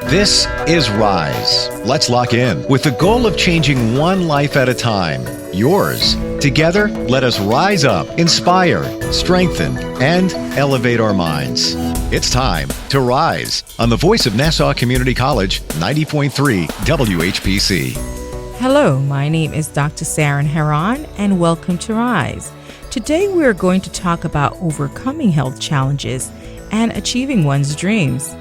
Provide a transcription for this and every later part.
This is Rise. Let's lock in with the goal of changing one life at a time. Yours. Together, let us rise up, inspire, strengthen, and elevate our minds. It's time to rise on the voice of Nassau Community College, 90.3 WHPC. Hello, my name is Dr. Saran Heron, and welcome to Rise. Today we are going to talk about overcoming health challenges and achieving one's dreams.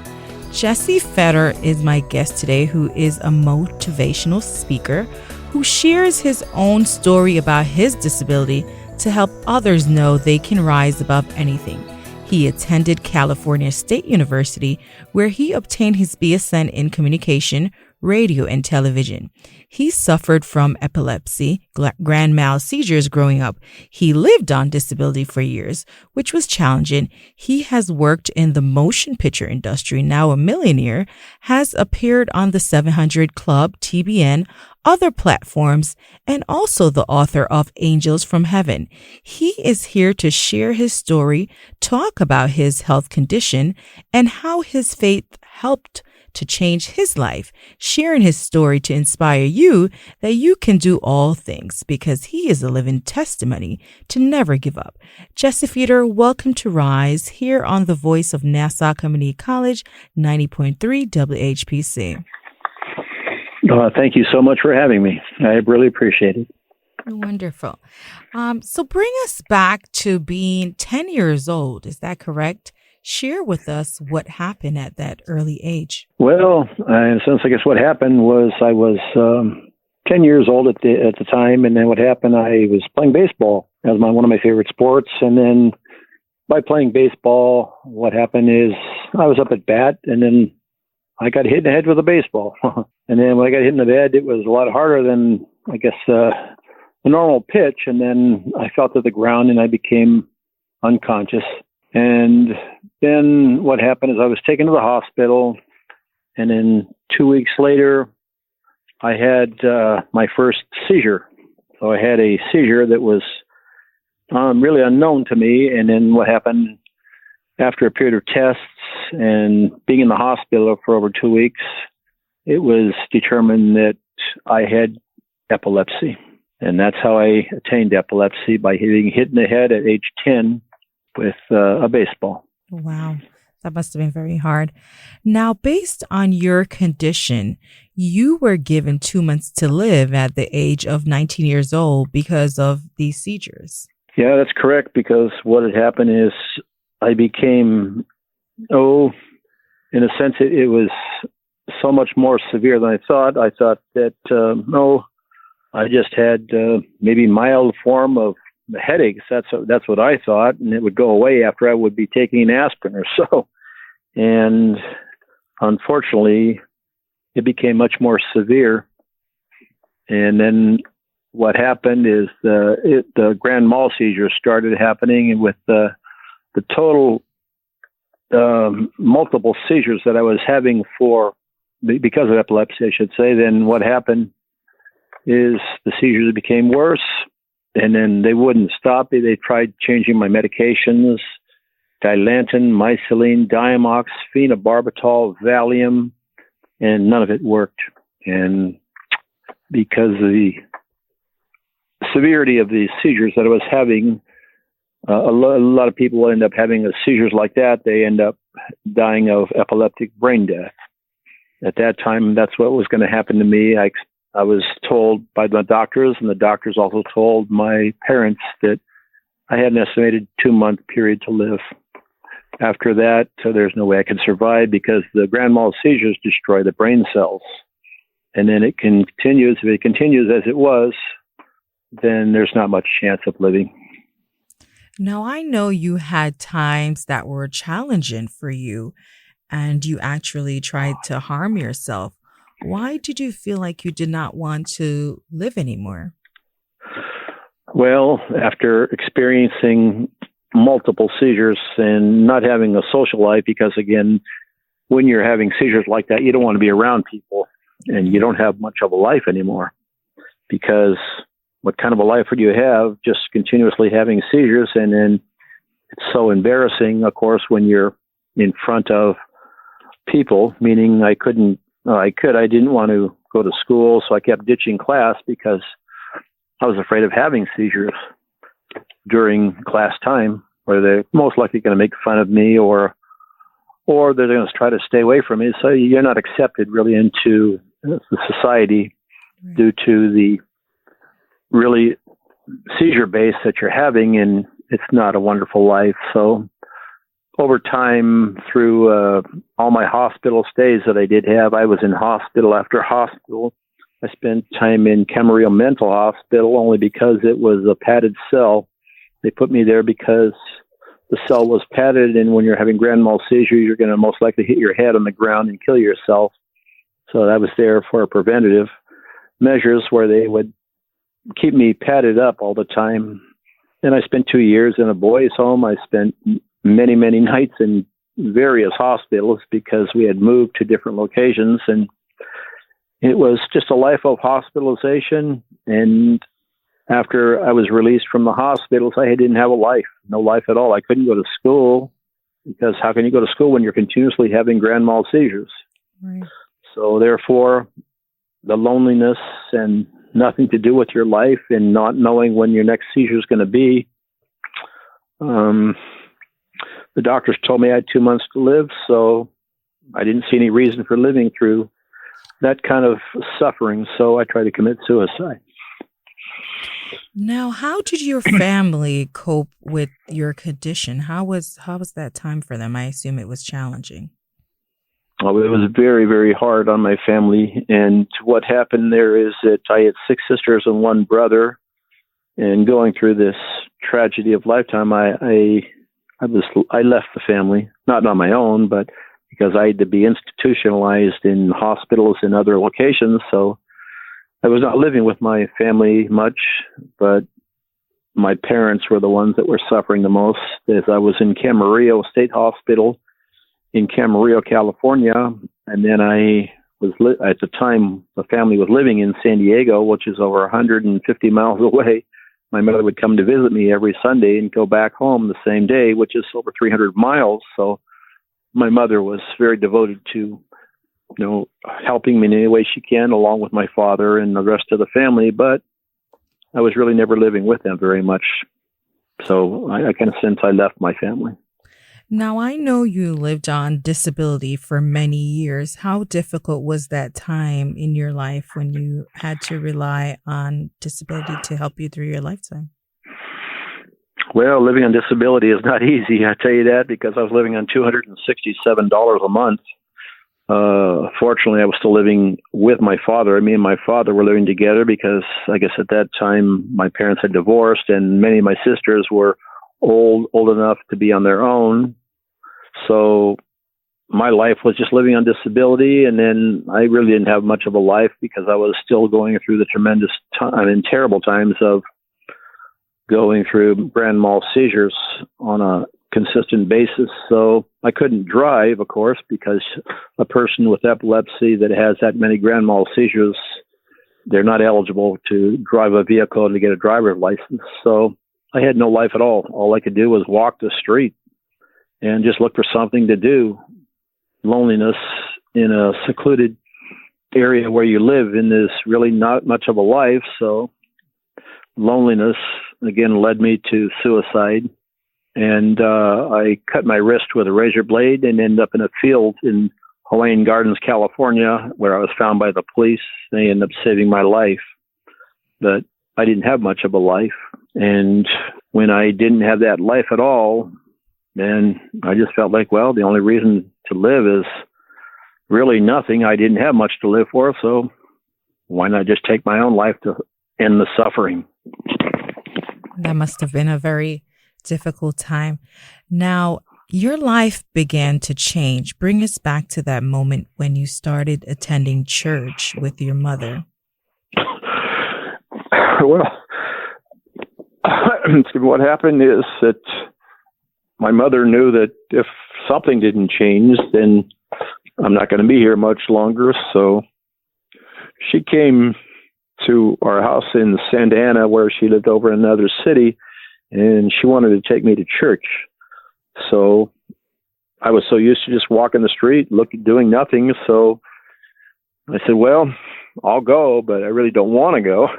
Jesse Fiedor is my guest today, who is a motivational speaker who shares his own story about his disability to help others know they can rise above anything. He attended California State University, where he obtained his BSN in communication, radio, and television. He suffered from epilepsy, grand Mal Seizures growing up. He lived on disability for years, which was challenging. He has worked in the motion picture industry, now a millionaire, has appeared on the 700 Club, TBN, other platforms, and also the author of Angels from Heaven. He is here to share his story, talk about his health condition, and how his faith helped to change his life, sharing his story to inspire you that you can do all things, because he is a living testimony to never give up. Jesse Fiedor, welcome to Rise here on the voice of Nassau Community College, 90.3 WHPC. Thank you so much for having me. I really appreciate it. Wonderful. So bring us back to being 10 years old. Is that correct? Share with us what happened at that early age. Well, in a sense, I guess what happened was I was 10 years old at the time, and then what happened, I was playing baseball. That was one of my favorite sports, and then by playing baseball, what happened is I was up at bat, and then I got hit in the head with a baseball. And then when I got hit in the head, it was a lot harder than, I guess, a normal pitch, and then I fell to the ground, and I became unconscious. And then what happened is I was taken to the hospital, and then 2 weeks later, I had my first seizure. So I had a seizure that was really unknown to me. And then what happened after a period of tests and being in the hospital for over 2 weeks, it was determined that I had epilepsy. And that's how I attained epilepsy, by getting hit in the head at age 10 with a baseball. Wow. That must have been very hard. Now, based on your condition, you were given 2 months to live at the age of 19 years old because of these seizures. Yeah, that's correct, because what had happened is I became, in a sense, it was so much more severe than I thought. I thought that, I just had maybe mild form of headaches. That's what I thought, and it would go away after I would be taking aspirin or so. And unfortunately, it became much more severe. And then what happened is the grand Mal seizures started happening, and with the total multiple seizures that I was having because of epilepsy, I should say. Then what happened is the seizures became worse. And then they wouldn't stop. They tried changing my medications, Dilantin, Mycilene, Diamox, phenobarbital, Valium, and none of it worked. And because of the severity of the seizures that I was having, a lot of people end up having seizures like that. They end up dying of epileptic brain death. At that time, that's what was going to happen to me. I was told by the doctors, and the doctors also told my parents that I had an estimated 2-month period to live. After that, there's no way I could survive, because the grand mal seizures destroy the brain cells. And then it continues. If it continues as it was, then there's not much chance of living. Now, I know you had times that were challenging for you, and you actually tried to harm yourself. Why did you feel like you did not want to live anymore? Well, after experiencing multiple seizures and not having a social life, because again, when you're having seizures like that, you don't want to be around people, and you don't have much of a life anymore, because what kind of a life would you have just continuously having seizures? And then it's so embarrassing, of course, when you're in front of people, meaning I didn't want to go to school, so I kept ditching class because I was afraid of having seizures during class time, where they're most likely going to make fun of me or they're going to try to stay away from me. So you're not accepted really into the society due to the really seizure base that you're having, and it's not a wonderful life. So over time, through all my hospital stays that I did have, I was in hospital after hospital. I spent time in Camarillo Mental Hospital only because it was a padded cell. They put me there because the cell was padded, and when you're having grand mal seizure, you're going to most likely hit your head on the ground and kill yourself. So I was there for preventative measures where they would keep me padded up all the time. And I spent 2 years in a boys' home. I spent many, many nights in various hospitals because we had moved to different locations, and it was just a life of hospitalization. And after I was released from the hospitals, I didn't have a life, no life at all. I couldn't go to school because how can you go to school when you're continuously having grand mal seizures? Right. So therefore, the loneliness and nothing to do with your life and not knowing when your next seizure is going to be. The doctors told me I had 2 months to live, so I didn't see any reason for living through that kind of suffering, so I tried to commit suicide. Now, how did your family cope with your condition? How was that time for them? I assume it was challenging. Oh, it was very, very hard on my family. And what happened there is that I had 6 sisters and 1 brother. And going through this tragedy of lifetime, I left the family, not on my own, but because I had to be institutionalized in hospitals and other locations. So I was not living with my family much, but my parents were the ones that were suffering the most, as I was in Camarillo State Hospital in Camarillo, California. And then I was, at the time, the family was living in San Diego, which is over 150 miles away. My mother would come to visit me every Sunday and go back home the same day, which is over 300 miles. So my mother was very devoted to, helping me in any way she can, along with my father and the rest of the family. But I was really never living with them very much. So I kind of sense I left my family. Now, I know you lived on disability for many years. How difficult was that time in your life when you had to rely on disability to help you through your lifetime? Well, living on disability is not easy, I tell you that, because I was living on $267 a month. Fortunately, I was still living with my father. Me and my father were living together because, I guess at that time, my parents had divorced and many of my sisters were old enough to be on their own. So my life was just living on disability. And then I really didn't have much of a life because I was still going through the terrible times of going through grand mal seizures on a consistent basis. So I couldn't drive, of course, because a person with epilepsy that has that many grand mal seizures, they're not eligible to drive a vehicle to get a driver's license. So I had no life at all. All I could do was walk the street and just look for something to do. Loneliness in a secluded area where you live in is really not much of a life. So loneliness, again, led me to suicide. And I cut my wrist with a razor blade and ended up in a field in Hawaiian Gardens, California, where I was found by the police. They ended up saving my life. But I didn't have much of a life. And when I didn't have that life at all, then I just felt like, well, the only reason to live is really nothing. I didn't have much to live for, so why not just take my own life to end the suffering? That must have been a very difficult time. Now, your life began to change. Bring us back to that moment when you started attending church with your mother. Well, what happened is that my mother knew that if something didn't change, then I'm not going to be here much longer. So she came to our house in Santa Ana, where she lived over in another city, and she wanted to take me to church. So I was so used to just walking the street, doing nothing. So I said, well, I'll go, but I really don't want to go.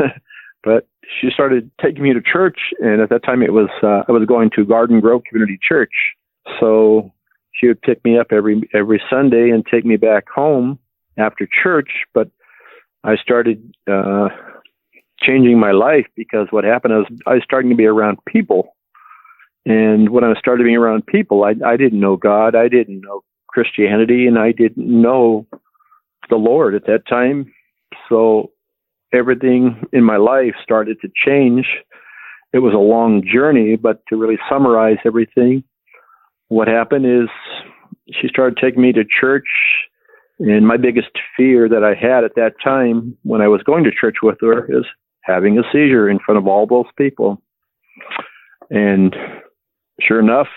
But she started taking me to church, and at that time I was going to Garden Grove Community Church. So she would pick me up every Sunday and take me back home after church. But I started changing my life, because what happened is I was starting to be around people. And when I started being around people, I didn't know God, I didn't know Christianity, and I didn't know the Lord at that time. So everything in my life started to change. It was a long journey, but to really summarize everything, what happened is she started taking me to church, and my biggest fear that I had at that time when I was going to church with her is having a seizure in front of all those people. And sure enough,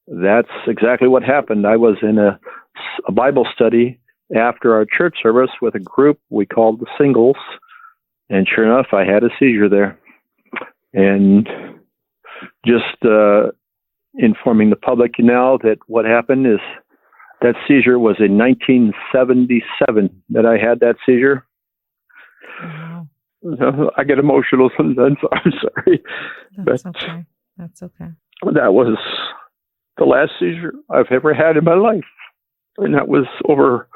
that's exactly what happened. I was in a Bible study after our church service with a group we called the Singles, and sure enough, I had a seizure there. And just informing the public now that what happened is that seizure was in 1977 that I had that seizure. Wow. I get emotional sometimes. I'm sorry. That's okay. That's okay. That was the last seizure I've ever had in my life. And that was over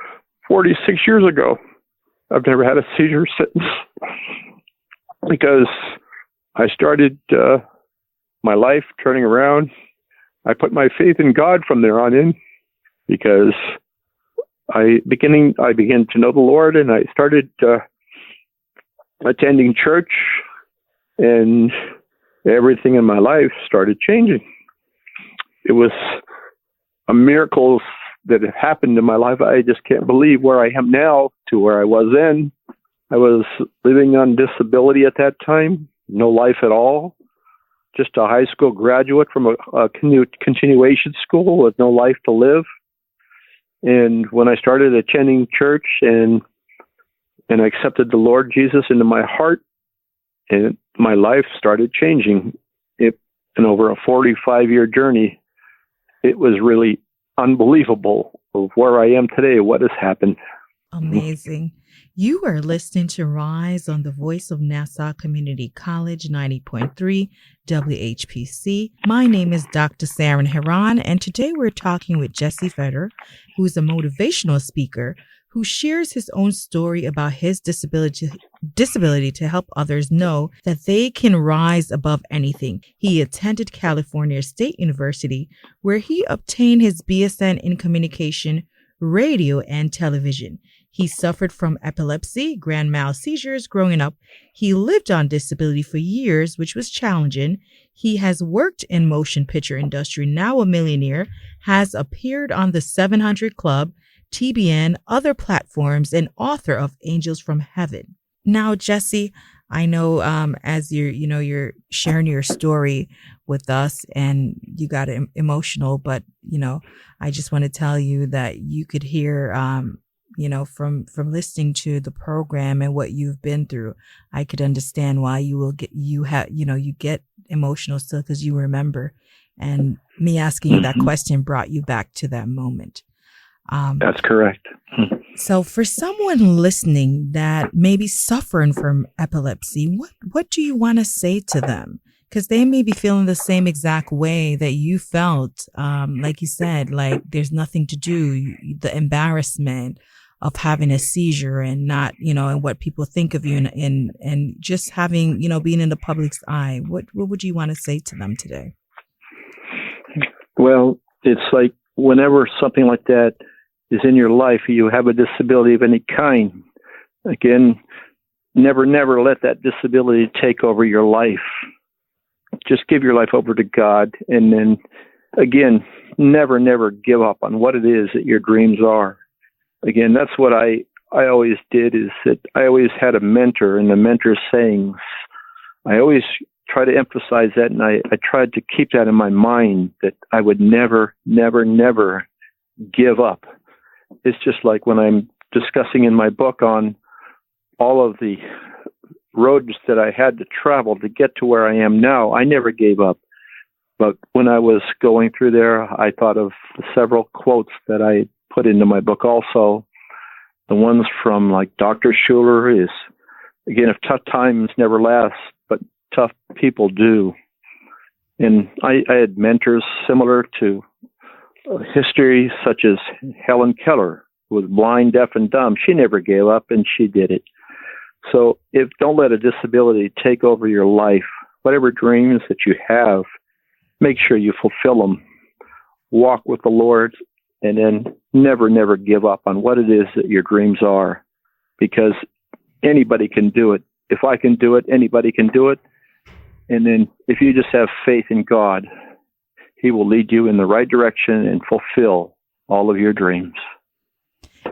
46 years ago. I've never had a seizure since, because I started my life turning around. I put my faith in God from there on in, because I began to know the Lord, and I started attending church, and everything in my life started changing. It was a miracle that have happened in my life. I just can't believe where I am now to where I was then. I was living on disability at that time, no life at all, just a high school graduate from a continuation school with no life to live. And when I started attending church and I accepted the Lord Jesus into my heart, and my life started changing. And over a 45-year journey, it was really unbelievable of where I am today, what has happened. Amazing. You are listening to Rise on the Voice of Nassau Community College 90.3 WHPC. My name is Dr. Saran Heron, and today we're talking with Jesse Fiedor, who is a motivational speaker who shares his own story about his disability to help others know that they can rise above anything. He attended California State University, where he obtained his BSN in communication, radio, and television. He suffered from epilepsy, grand mal seizures growing up. He lived on disability for years, which was challenging. He has worked in motion picture industry, now a millionaire, has appeared on the 700 Club, TBN, other platforms, and author of Angels from Heaven. Now, Jesse, I know as you're sharing your story with us, and you got emotional, but I just want to tell you that you could hear from listening to the program and what you've been through, I could understand why you get emotional still, because you remember, and me asking you that question brought you back to that moment. That's correct. So for someone listening that may be suffering from epilepsy, what do you want to say to them? Because they may be feeling the same exact way that you felt. Like you said, like there's nothing to do, the embarrassment of having a seizure and not, and what people think of you and just having, being in the public's eye. What would you want to say to them today? Well, it's like whenever something like that is in your life, you have a disability of any kind. Again, never let that disability take over your life. Just give your life over to God. And then again, never give up on what it is that your dreams are. Again, that's what I always did, is that I always had a mentor, and the mentor's sayings, I always try to emphasize that, and I tried to keep that in my mind, that I would never give up. It's just like when I'm discussing in my book on all of the roads that I had to travel to get to where I am now, I never gave up. But when I was going through there, I thought of several quotes that I put into my book also. The ones from like Dr. Schuller is, again, if tough times never last, but tough people do. And I had mentors similar to history, such as Helen Keller, who was blind, deaf, and dumb. She never gave up, and she did it. So don't let a disability take over your life. Whatever dreams that you have, make sure you fulfill them. Walk with the Lord, and then never give up on what it is that your dreams are, because anybody can do it. If I can do it, anybody can do it. And then if you just have faith in God, He will lead you in the right direction and fulfill all of your dreams.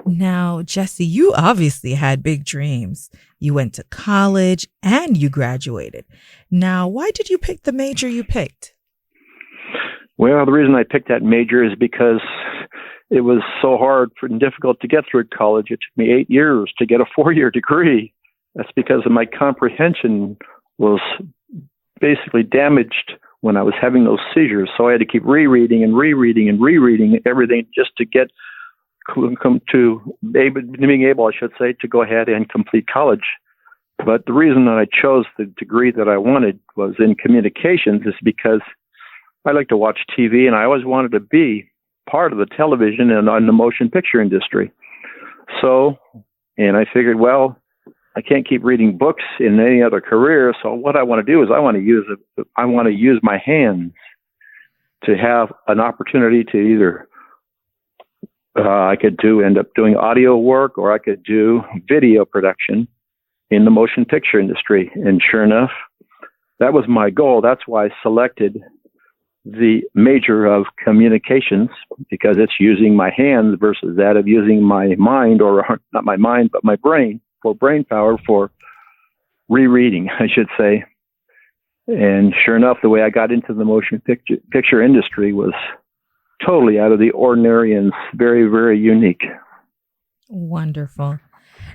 Now, Jesse, you obviously had big dreams. You went to college and you graduated. Now, why did you pick the major you picked? Well, the reason I picked that major is because it was so hard and difficult to get through college. It took me 8 years to get a 4-year degree. That's because of my comprehension was basically damaged when I was having those seizures. So I had to keep rereading everything just to get being able, I should say, to go ahead and complete college. But the reason that I chose the degree that I wanted was in communications is because I like to watch TV, and I always wanted to be part of the television and on the motion picture industry. So, and I figured, well, I can't keep reading books in any other career. So what I want to do is I want to use my hands to have an opportunity to either I could end up doing audio work, or I could do video production in the motion picture industry. And sure enough, that was my goal. That's why I selected the major of communications, because it's using my hands versus that of using my mind, or not my mind, but my brain, for brain power, for rereading, I should say. And sure enough, the way I got into the motion picture industry was totally out of the ordinary and very, very unique. Wonderful.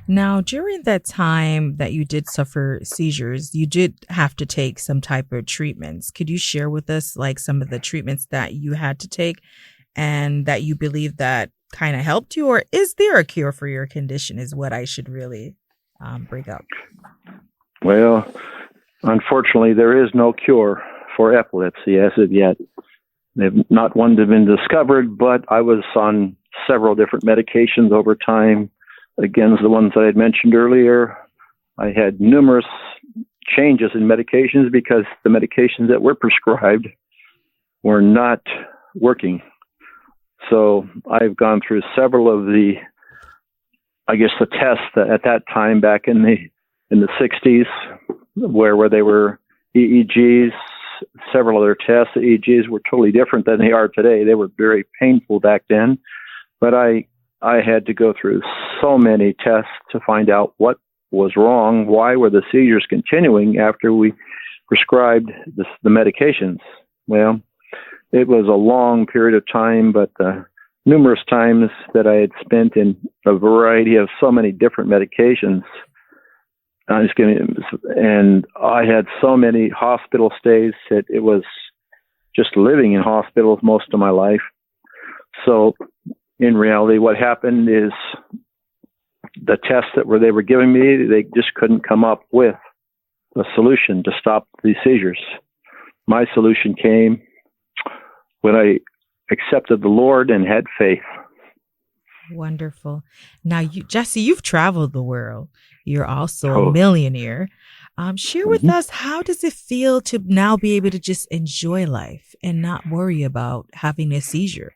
Now, during that time that you did suffer seizures, you did have to take some type of treatments. Could you share with us like some of the treatments that you had to take and that you believe that kind of helped you? Or is there a cure for your condition is what I should really bring up? Well, unfortunately, there is no cure for epilepsy as of yet. Not one has been discovered, but I was on several different medications over time. Again, the ones that I had mentioned earlier, I had numerous changes in medications because the medications that were prescribed were not working. So I've gone through several of the tests that at that time back in the 60s, where they were EEGs, several other tests. The EEGs were totally different than they are today. They were very painful back then, but I had to go through so many tests to find out what was wrong. Why were the seizures continuing after we prescribed the medications? Well, it was a long period of time, but numerous times that I had spent in a variety of so many different medications. And I had so many hospital stays that it was just living in hospitals most of my life. So in reality, what happened is the tests that they were giving me, they just couldn't come up with a solution to stop these seizures. My solution came when I accepted the Lord and had faith. Wonderful. Now, Jesse, you've traveled the world. You're also a millionaire. Share with us, how does it feel to now be able to just enjoy life and not worry about having a seizure?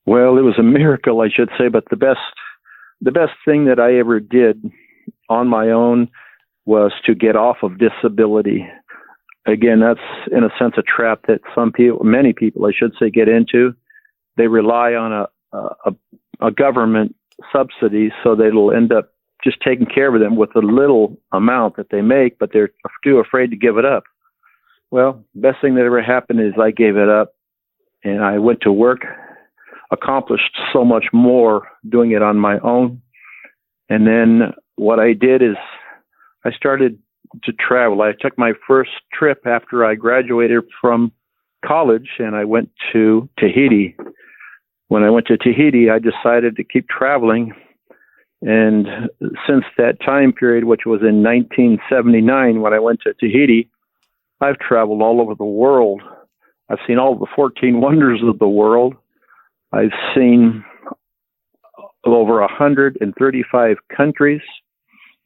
Well, it was a miracle, I should say, but the best thing that I ever did on my own was to get off of disability. Again, that's in a sense a trap that many people, I should say, get into. They rely on a government subsidy, so that it'll end up just taking care of them with a little amount that they make, but they're too afraid to give it up. Well, the best thing that ever happened is I gave it up, and I went to work, accomplished so much more doing it on my own. And then what I did is I started to travel. I took my first trip after I graduated from college, and I went to Tahiti. When I went to Tahiti, I decided to keep traveling. And since that time period, which was in 1979, when I went to Tahiti, I've traveled all over the world. I've seen all of the 14 wonders of the world. I've seen over 135 countries.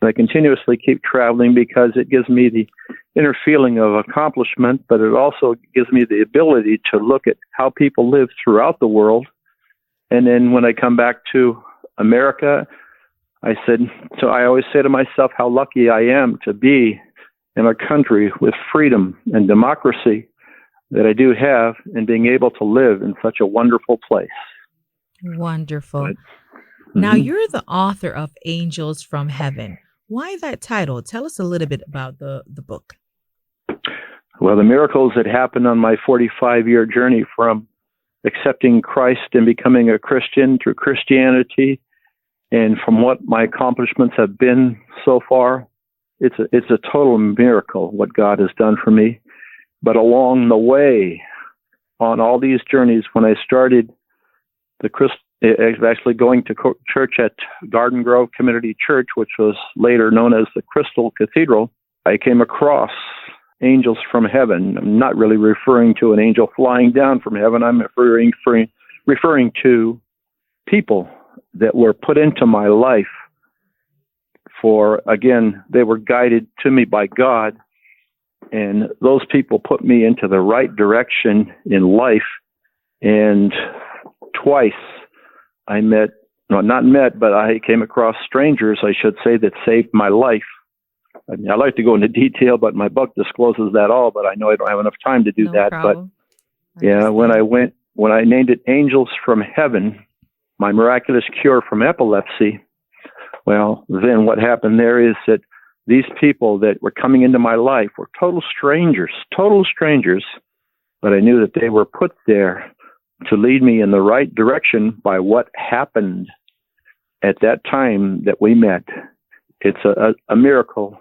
And I continuously keep traveling because it gives me the inner feeling of accomplishment, but it also gives me the ability to look at how people live throughout the world. And then when I come back to America, I always say to myself how lucky I am to be in a country with freedom and democracy that I do have, and being able to live in such a wonderful place. Wonderful. But, Now, you're the author of Angels from Heaven. Why that title? Tell us a little bit about the book. Well, the miracles that happened on my 45-year journey from accepting Christ and becoming a Christian through Christianity, and from what my accomplishments have been so far, it's a total miracle what God has done for me. But along the way, on all these journeys, when I started actually going to church at Garden Grove Community Church, which was later known as the Crystal Cathedral, I came across angels from heaven. I'm not really referring to an angel flying down from heaven. I'm referring to people that were put into my life they were guided to me by God, and those people put me into the right direction in life. And twice I I came across strangers, I should say, that saved my life. I mean, I like to go into detail, but my book discloses that all, but I know I don't have enough time to do that. Problem. But yeah, when I named it Angels from Heaven, my miraculous cure from epilepsy, well, then what happened there is that these people that were coming into my life were total strangers, but I knew that they were put there to lead me in the right direction by what happened at that time that we met. It's a miracle.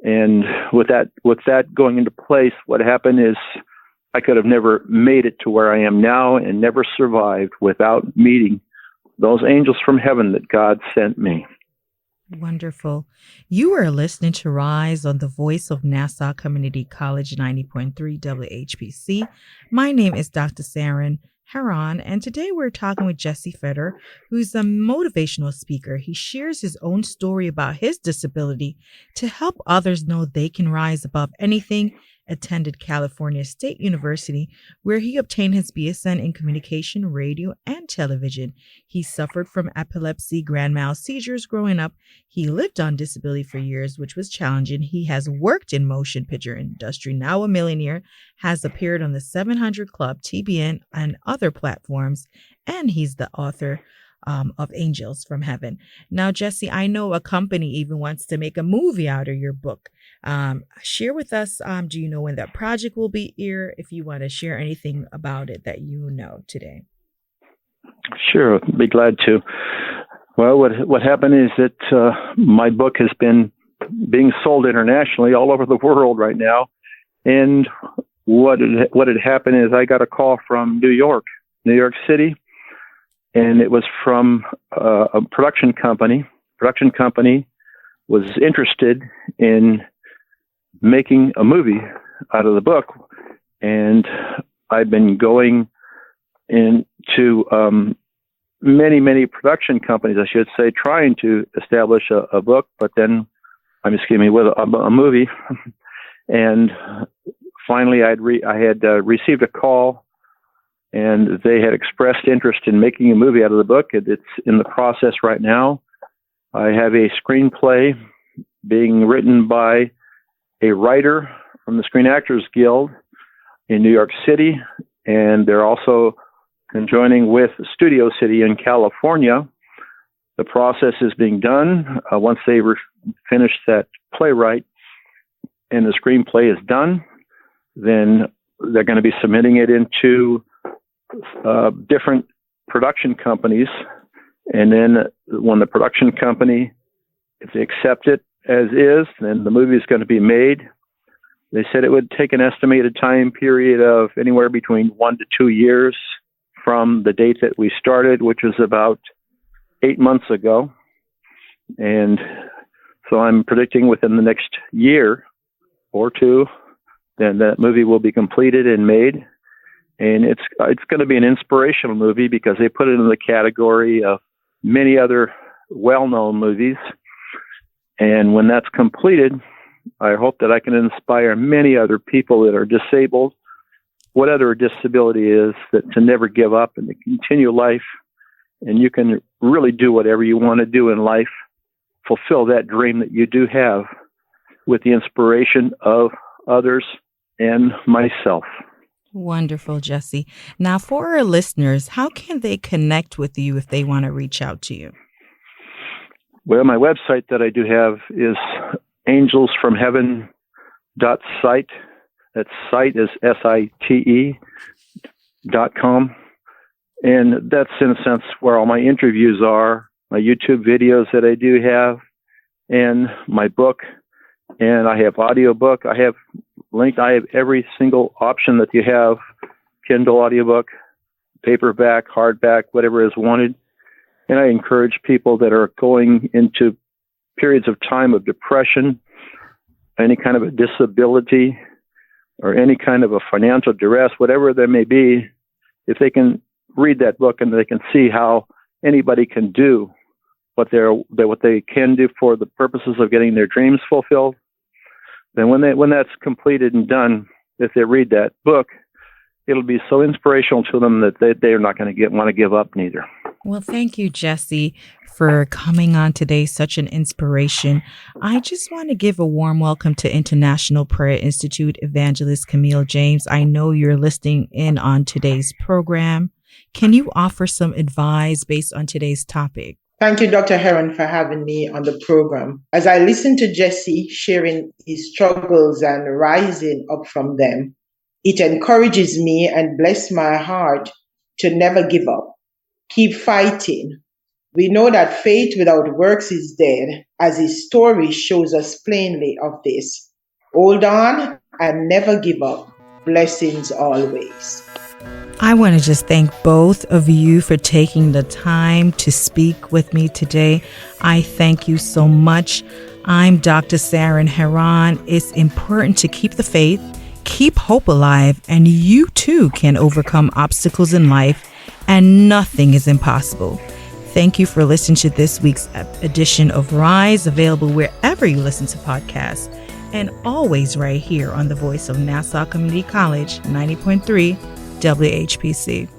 And with that going into place, what happened is I could have never made it to where I am now and never survived without meeting those angels from heaven that God sent me. Wonderful. You are listening to Rise on the Voice of Nassau Community College 90.3 WHPC. My name is Dr. Saran Heron, and today we're talking with Jesse Fiedor, who's a motivational speaker. He shares his own story about his disability to help others know they can rise above anything. Attended California State University, where he obtained his BSN in communication, radio, and television. He suffered from epilepsy, grand mal seizures growing up. He lived on disability for years, which was challenging. He has worked in motion picture industry, now a millionaire, has appeared on the 700 Club, TBN, and other platforms, and he's the author of Angels from Heaven. Now, Jesse, I know a company even wants to make a movie out of your book. Share with us, do you know when that project will be here? If you want to share anything about it that you know today. Sure, I'd be glad to. Well, what happened is that my book has been being sold internationally all over the world right now. And what had happened is I got a call from New York City, and it was from a production company. Production company was interested in making a movie out of the book, and I've been going into many production companies, I should say, trying to establish a book, but then with a movie. And finally, I had received a call, and they had expressed interest in making a movie out of the book. It's in the process right now. I have a screenplay being written by a writer from the Screen Actors Guild in New York City, and they're also conjoining with Studio City in California. The process is being done. Once they finish that playwright and the screenplay is done, then they're going to be submitting it into different production companies. And then when the production company, if they accept it as is, then the movie is going to be made. They said it would take an estimated time period of anywhere between 1 to 2 years from the date that we started, which was about 8 months ago. And so I'm predicting within the next year or two, then that movie will be completed and made. And it's going to be an inspirational movie because they put it in the category of many other well-known movies. And when that's completed, I hope that I can inspire many other people that are disabled, whatever disability is, that to never give up and to continue life. And you can really do whatever you want to do in life, fulfill that dream that you do have with the inspiration of others and myself. Wonderful, Jesse. Now, for our listeners, how can they connect with you if they want to reach out to you? Well, my website that I do have is angelsfromheaven.site. That site is SITE.com. And that's, in a sense, where all my interviews are, my YouTube videos that I do have, and my book. And I have audiobook. I have every single option that you have: Kindle audiobook, paperback, hardback, whatever is wanted. And I encourage people that are going into periods of time of depression, any kind of a disability, or any kind of a financial duress, whatever there may be, if they can read that book and they can see how anybody can do what they can do for the purposes of getting their dreams fulfilled, then when that's completed and done, if they read that book, it'll be so inspirational to them that they're not going to want to give up neither. Well, thank you, Jesse, for coming on today. Such an inspiration. I just want to give a warm welcome to International Prayer Institute Evangelist Camille James. I know you're listening in on today's program. Can you offer some advice based on today's topic? Thank you, Dr. Heron, for having me on the program. As I listen to Jesse sharing his struggles and rising up from them, it encourages me and bless my heart to never give up. Keep fighting. We know that faith without works is dead, as his story shows us plainly of this. Hold on and never give up. Blessings always. I want to just thank both of you for taking the time to speak with me today. I thank you so much. I'm Dr. Saran Heron. It's important to keep the faith, keep hope alive, and you too can overcome obstacles in life, and nothing is impossible. Thank you for listening to this week's edition of Rise, available wherever you listen to podcasts, and always right here on the voice of Nassau Community College, 90.3 WHPC.